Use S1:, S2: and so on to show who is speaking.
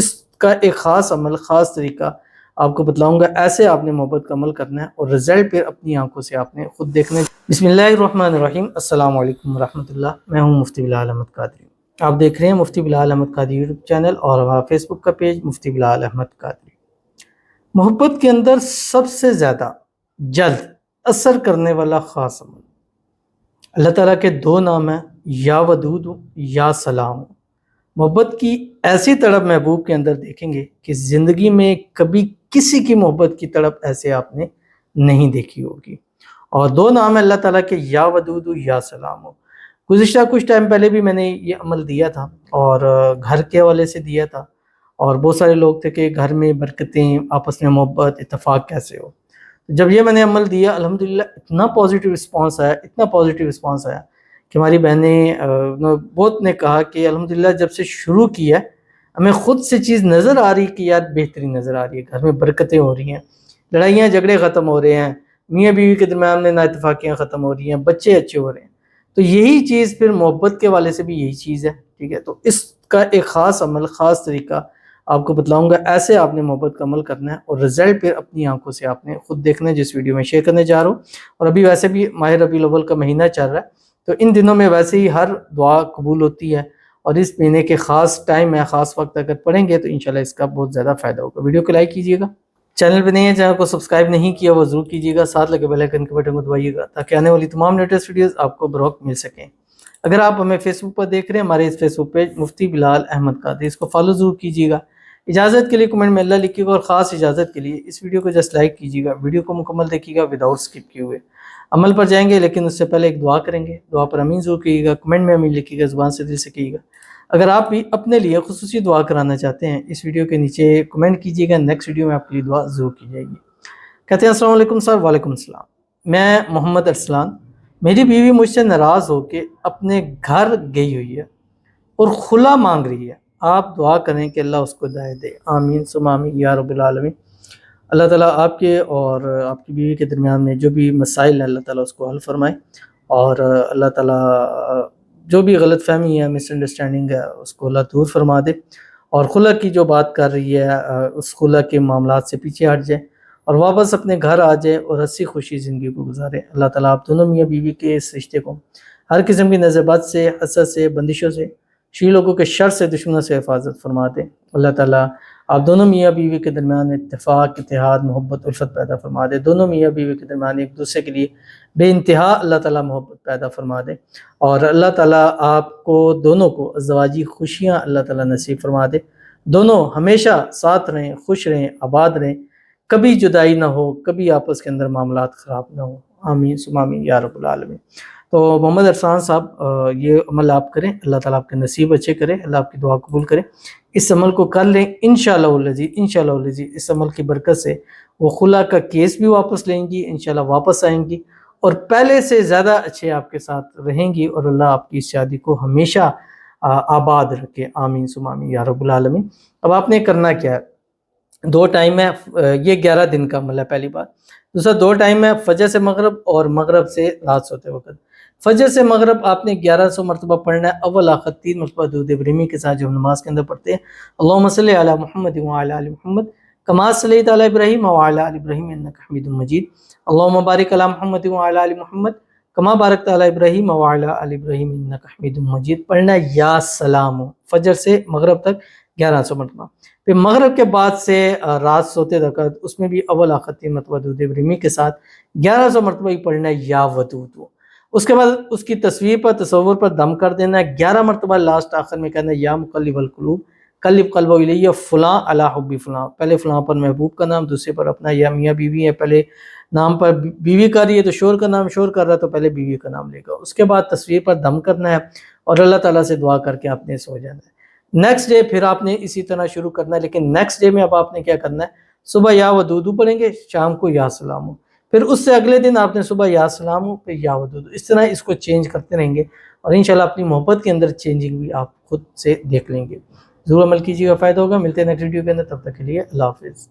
S1: اس کا ایک خاص عمل، خاص طریقہ آپ کو بتلاؤں گا، ایسے آپ نے محبت کا عمل کرنا ہے اور رزلٹ پھر اپنی آنکھوں سے آپ نے خود دیکھنا ہے۔ بسم اللہ الرحمن الرحیم، السلام علیکم ورحمۃ اللہ، میں ہوں مفتی بلال احمد قادری۔ آپ دیکھ رہے ہیں مفتی بلال احمد قادری یوٹیوب چینل اور ہمارا فیس بک کا پیج مفتی بلال احمد قادری۔ محبت کے اندر سب سے زیادہ جلد اثر کرنے والا خاص عمل، اللہ تعالیٰ کے دو نام ہیں، یا ودود یا سلام۔ محبت کی ایسی تڑپ محبوب کے اندر دیکھیں گے کہ زندگی میں کبھی کسی کی محبت کی تڑپ ایسے آپ نے نہیں دیکھی ہوگی۔ اور دو نام ہے اللہ تعالیٰ کے، یا ودود یا سلام۔ گزشتہ کچھ ٹائم پہلے بھی میں نے یہ عمل دیا تھا اور گھر کے حوالے سے دیا تھا، اور بہت سارے لوگ تھے کہ گھر میں برکتیں، آپس میں محبت، اتفاق کیسے ہو۔ جب یہ میں نے عمل دیا الحمدللہ اتنا پازیٹیو رسپانس آیا، اتنا پازیٹیو رسپانس آیا کہ ہماری بہنیں بہت نے کہا کہ الحمدللہ جب سے شروع کیا ہمیں خود سے چیز نظر آ رہی کہ یار بہتری نظر آ رہی ہے، گھر میں برکتیں ہو رہی ہیں، لڑائیاں جھگڑے ختم ہو رہے ہیں، میاں بیوی کے درمیان میں نا اتفاقیاں ختم ہو رہی ہیں، بچے اچھے ہو رہے ہیں۔ تو یہی چیز پھر محبت کے والے سے بھی یہی چیز ہے، ٹھیک ہے۔ تو اس کا ایک خاص عمل، خاص طریقہ آپ کو بتلاؤں گا، ایسے آپ نے محبت کا عمل کرنا ہے اور رزلٹ پھر اپنی آنکھوں سے آپ نے خود دیکھنا ہے، جس ویڈیو میں شیئر کرنے جا رہا ہوں۔ اور ابھی ویسے بھی ماہ ربیع الاول کا مہینہ چل رہا ہے، تو ان دنوں میں ویسے ہی ہر دعا قبول ہوتی ہے، اور اس مہینے کے خاص ٹائم ہے، خاص وقت اگر پڑھیں گے تو انشاءاللہ اس کا بہت زیادہ فائدہ ہوگا۔ ویڈیو کو لائک کیجیے گا، چینل پہ نہیں ہے چینل کو سبسکرائب نہیں کیا وہ ضرور کیجیے گا، ساتھ لگے بیل آئیکن کے بٹن کو دبائیے گا تاکہ آنے والی تمام لیٹسٹ ویڈیوز آپ کو بروقت مل سکیں۔ اگر آپ ہمیں فیس بک پر دیکھ رہے ہیں، ہمارے اس فیس بک پیج مفتی بلال احمد قادری، اس کو فالو ضرور کیجیے گا۔ اجازت کے لیے کمنٹ میں اللہ لکھیے گا، اور خاص اجازت کے لیے اس ویڈیو کو جسٹ لائک کیجیے گا، ویڈیو کو مکمل دیکھیے گا وداؤٹ سکپ کیے ہوئے۔ عمل پر جائیں گے لیکن اس سے پہلے ایک دعا کریں گے، دعا پر امین ضرور کیجیے گا، کمنٹ میں امین لکھیے گا، زبان سے دل سے کیجیے گا۔ اگر آپ بھی اپنے لیے خصوصی دعا کرانا چاہتے ہیں، اس ویڈیو کے نیچے کمنٹ کیجیے گا، نیکسٹ ویڈیو میں آپ کے لیے دعا ضرور کی جائے گی۔ کہتے ہیں السلام علیکم سر۔ وعلیکم السلام، میں محمد ارسلان، میری بیوی مجھ سے ناراض ہو کے اپنے گھر گئی ہوئی ہے اور خلا مانگ رہی ہے، آپ دعا کریں کہ اللہ اس کو ہدایت دے، آمین ثم آمین یا رب العالمین۔ اللہ تعالیٰ آپ کے اور آپ کی بیوی کے درمیان میں جو بھی مسائل ہیں اللہ تعالیٰ اس کو حل فرمائے، اور اللہ تعالیٰ جو بھی غلط فہمی ہے، مس انڈرسٹینڈنگ ہے، اس کو اللہ دور فرما دے، اور خلا کی جو بات کر رہی ہے اس خلا کے معاملات سے پیچھے ہٹ جائے اور واپس اپنے گھر آ جائے اور ہنسی خوشی زندگی کو گزارے۔ اللہ تعالیٰ آپ دونوں میاں بیوی کے اس رشتے کو ہر قسم کی نظر بد سے، حسد سے، بندشوں سے، شی لوگوں کے شر سے، دشمنوں سے حفاظت فرما دے۔ اللہ تعالیٰ آپ دونوں میاں بیوی کے درمیان میں اتفاق، اتحاد، محبت، الفت پیدا فرما دے، دونوں میاں بیوی کے درمیان ایک دوسرے کے لیے بے انتہا اللہ تعالیٰ محبت پیدا فرما دے، اور اللہ تعالیٰ آپ کو دونوں کو ازدواجی خوشیاں اللہ تعالیٰ نصیب فرما دے، دونوں ہمیشہ ساتھ رہیں، خوش رہیں، آباد رہیں، کبھی جدائی نہ ہو، کبھی آپس کے اندر معاملات خراب نہ ہو، آمین ثم آمین یا رب العالمین۔ تو محمد ارسلان صاحب یہ عمل آپ کریں، اللہ تعالیٰ آپ کے نصیب اچھے کرے، اللہ آپ کی دعا قبول کرے، اس عمل کو کر لیں انشاءاللہ والعزیز، انشاءاللہ والعزیز اس عمل کی برکت سے وہ خلا کا کیس بھی واپس لیں گی، انشاءاللہ واپس آئیں گی، اور پہلے سے زیادہ اچھے آپ کے ساتھ رہیں گی، اور اللہ آپ کی اس شادی کو ہمیشہ آباد رکھے، آمین ثم آمین یا رب العالمین۔ اب آپ نے کرنا کیا ہے، دو ٹائم ہے، یہ 11 دن کا عمل ہے پہلی بات۔ دوسرا 2 ٹائم ہے، فجر سے مغرب اور مغرب سے رات سوتے وقت۔ فجر سے مغرب آپ نے 1100 مرتبہ پڑھنا ہے، اول آخر 3 مرتبہ درود ابراہیمی کے ساتھ جو ہم نماز کے اندر پڑھتے ہیں، اللہم صلی علی محمد وعلی آل محمد کما صلیت علی ابراہیم وعلی آل ابراہیم انک حمید مجید، اللہم بارک علی محمد وعلی آل محمد کما بارکت علی ابراہیم وعلی آل ابراہیم انک حمید مجید پڑھنا ہے، یا سلام فجر سے مغرب تک 1100 مرتبہ۔ پھر مغرب کے بعد سے رات سوتے وقت اس میں بھی اول آخر 3 مرتبہ درود ابراہیمی کے ساتھ 1100 مرتبہ ہی پڑھنا ہے، یا ودود۔ اس کے بعد اس کی تصویر پر، تصور پر دم کر دینا ہے، 11 مرتبہ لاسٹ آخر میں کہنا ہے، یا مقلب القلوب قلب قلبہ الیہ فلاں علی حب فلاں، پہلے فلاں پر محبوب کا نام، دوسرے پر اپنا، یا میاں بیوی ہے پہلے نام پر بیوی کر رہی ہے تو شور کا نام، شور کر رہا ہے تو پہلے بیوی کا نام لے گا، اس کے بعد تصویر پر دم کرنا ہے اور اللہ تعالیٰ سے دعا کر کے آپ نے سو جانا ہے۔ نیکسٹ ڈے پھر آپ نے اسی طرح شروع کرنا ہے، لیکن نیکسٹ ڈے میں اب آپ نے کیا کرنا ہے، صبح یا ودود پڑھیں گے، شام کو یا سلام، پھر اس سے اگلے دن آپ نے صبح یا سلام پھر یا ودود، اس طرح اس کو چینج کرتے رہیں گے، اور انشاءاللہ اپنی محبت کے اندر چینجنگ بھی آپ خود سے دیکھ لیں گے۔ ضرور عمل کیجیے گا، فائدہ ہوگا۔ ملتے ہیں نیکسٹ ویڈیو کے اندر، تب تک کے لیے اللہ حافظ۔